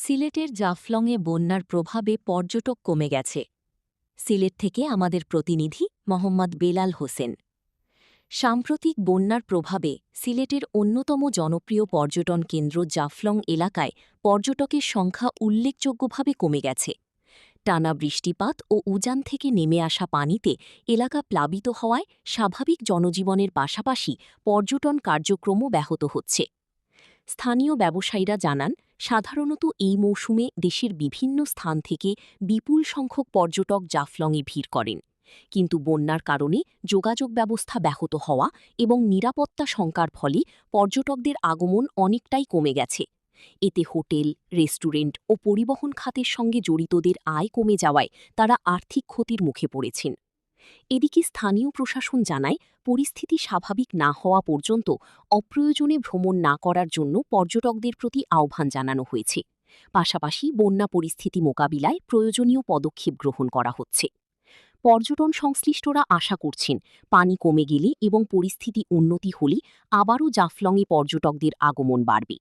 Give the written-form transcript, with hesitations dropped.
সিলেটের জাফলংয়ে বন্যার প্রভাবে পর্যটক কমে গেছে। সিলেট থেকে আমাদের প্রতিনিধি মোহাম্মদ বেলাল হোসেন। সাম্প্রতিক বন্যার প্রভাবে সিলেটের অন্যতম জনপ্রিয় পর্যটন কেন্দ্র জাফলং এলাকায় পর্যটকের সংখ্যা উল্লেখযোগ্যভাবে কমে গেছে। টানা বৃষ্টিপাত ও উজান থেকে নেমে আসা পানিতে এলাকা প্লাবিত হওয়ায় স্বাভাবিক জনজীবনের পাশাপাশি পর্যটন কার্যক্রমও ব্যাহত হচ্ছে। স্থানীয় ব্যবসায়ীরা জানান, সাধারণত এই মৌসুমে দেশের বিভিন্ন স্থান থেকে বিপুল সংখ্যক পর্যটক জাফলংয়ে ভিড় করেন, কিন্তু বন্যার কারণে যোগাযোগ ব্যবস্থা ব্যাহত হওয়া এবং নিরাপত্তা শঙ্কার ফলে পর্যটকদের আগমন অনেকটাই কমে গেছে। এতে হোটেল, রেস্টুরেন্ট ও পরিবহন খাতের সঙ্গে জড়িতদের আয় কমে যাওয়ায় তারা আর্থিক ক্ষতির মুখে পড়েছেন। এদিকে স্থানীয় প্রশাসন জানায়, পরিস্থিতি স্বাভাবিক না হওয়া পর্যন্ত অপ্রয়োজনে ভ্রমণ না করার জন্য পর্যটকদের প্রতি আহ্বান জানানো হয়েছে। পাশাপাশি বন্যা পরিস্থিতি মোকাবিলায় প্রয়োজনীয় পদক্ষেপ গ্রহণ করা হচ্ছে। পর্যটন সংশ্লিষ্টরা আশা করছেন, পানি কমে গেলে এবং পরিস্থিতি উন্নতি হলে আবারও জাফলংয়ে পর্যটকদের আগমন বাড়বে।